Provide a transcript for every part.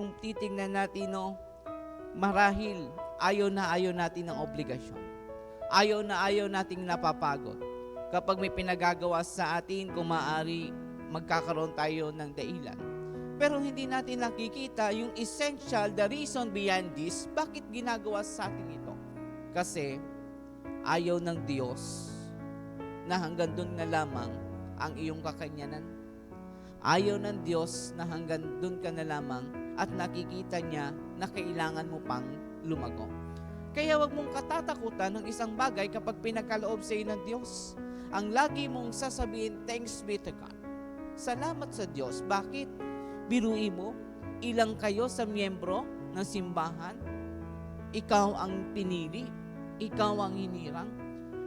Kung titingnan natin, no, marahil ayaw natin ng obligasyon. Ayaw nating napapagod. Kapag may pinagagawa sa atin, kung maaari, magkakaroon tayo ng dailan. Pero hindi natin nakikita yung essential, the reason behind this, bakit ginagawa sa atin ito. Kasi ayaw ng Diyos na hanggang doon na lamang ang iyong kakanyanan. Ayaw ng Diyos na hanggang doon ka na lamang at nakikita niya na kailangan mo pang lumago. Kaya wag mong katatakutan ng isang bagay kapag pinagkaloob sa iyo ng Diyos. Ang lagi mong sasabihin, thanks be to God. Salamat sa Diyos. Bakit? Biruin mo, ilang kayo sa miyembro ng simbahan? Ikaw ang pinili. Ikaw ang hinirang.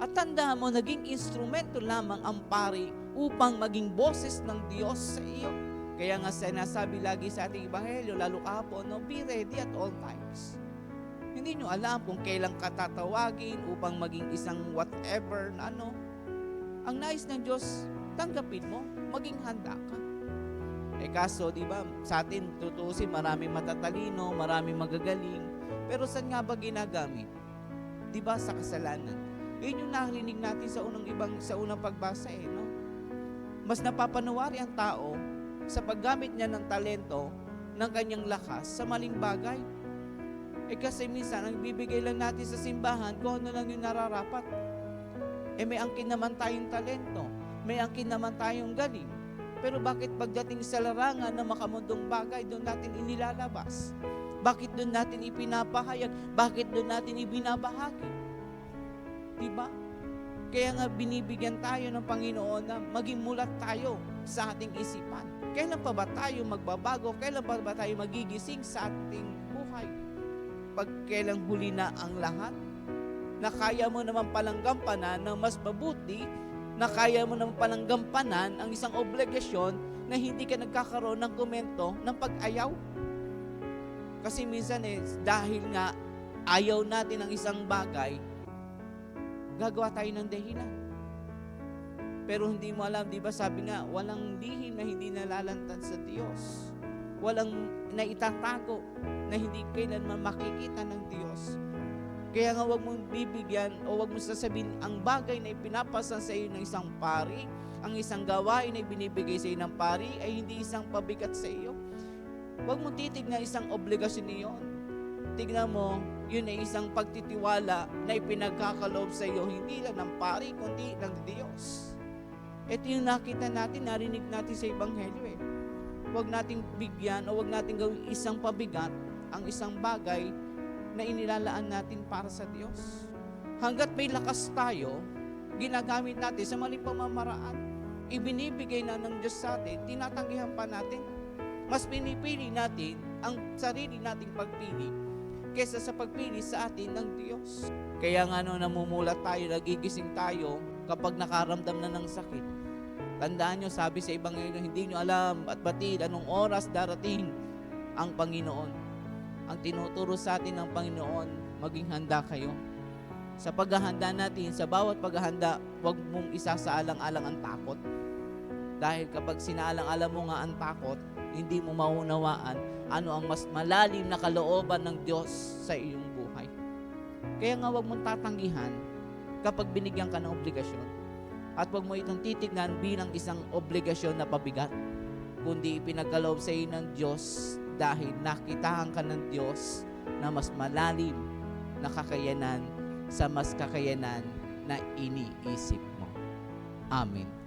At tandaan mo, naging instrumento lamang ang pari upang maging boses ng Diyos sa iyo. Kaya nga sinasabi lagi sa ating Ebanghelyo, lalo kahapon, no, be ready at all times. Hindi nyo alam kung kailan ka tatawagin upang maging isang whatever na ano. Ang nais ng Diyos, tanggapin mo, maging handa ka. Kaso, di ba, sa atin, tutusin, maraming matatalino, maraming magagaling. Pero saan nga ba ginagamit? Di ba, sa kasalanan? Yun yung narinig natin sa unang pagbasa, no? Mas napapanawari ang tao sa paggamit niya ng talento ng kanyang lakas sa maling bagay. Kasi minsan, ang bibigay lang natin sa simbahan kung ano lang yung nararapat. May angkin naman tayong talento, may angkin naman tayong galing. Pero bakit pagdating sa larangan ng makamundong bagay, doon natin inilalabas? Bakit doon natin ipinapahayag? Bakit doon natin ibinabahagi? Diba? Kaya nga binibigyan tayo ng Panginoon na maging mulat tayo sa ating isipan. Kailan pa ba tayo magbabago? Kailan pa ba tayo magigising sa ating buhay? Pag kailang huli na ang lahat, na kaya mo naman palang gampanan ng mas mabuti, na kaya mo naman palang gampanan ang isang obligasyon na hindi ka nagkakaroon ng komento ng pag-ayaw. Kasi minsan dahil nga ayaw natin ang isang bagay, gagawa tayo ng dahilan. Pero hindi mo alam, di ba sabi nga, walang lihim na hindi nalalantad sa Diyos. Walang naitatago na hindi kailanman makikita ng Diyos. Kaya nga wag mong bibigyan o wag mong sasabihin ang bagay na ipinapasa sa iyo ng isang pari, ang isang gawain na binibigay sa iyo ng pari ay hindi isang pabigat sa iyo. Wag mong titignan isang obligasyon niyon. Tignan mo, yun ay isang pagtitiwala na ipinagkakaloob sa iyo, hindi lang ng pari, kundi ng Diyos. Ito yung nakita natin, narinig natin sa Ebanghelyo. Huwag nating bigyan o huwag nating gawing isang pabigat ang isang bagay na inilalaan natin para sa Diyos. Hanggat may lakas tayo, ginagamit natin sa maling pamamaraan. Ibinibigay na ng Diyos sa atin, tinatanggihan pa natin. Mas pinipili natin ang sarili nating pagpili kesa sa pagpili sa atin ng Diyos. Kaya nga namumulat tayo, nagigising tayo kapag nakaramdam na ng sakit. Tandaan nyo, sabi sa Ebanghelyo, hindi nyo alam at batid anong oras darating ang Panginoon. Ang tinuturo sa atin ng Panginoon, maging handa kayo. Sa paghahanda natin, sa bawat paghahanda, huwag mong isasaalang-alang ang takot. Dahil kapag sinaalang-alang mo nga ang takot, hindi mo maunawaan ano ang mas malalim na kalooban ng Diyos sa iyong buhay. Kaya nga huwag mong tatanggihan kapag binigyan ka ng obligasyon. At huwag mo itong titignan bilang isang obligasyon na pabigat, kundi ipinagkaloob sa iyo ng Diyos dahil nakitahan ka ng Diyos na mas malalim na kakayanan sa mas kakayanan na iniisip mo. Amen.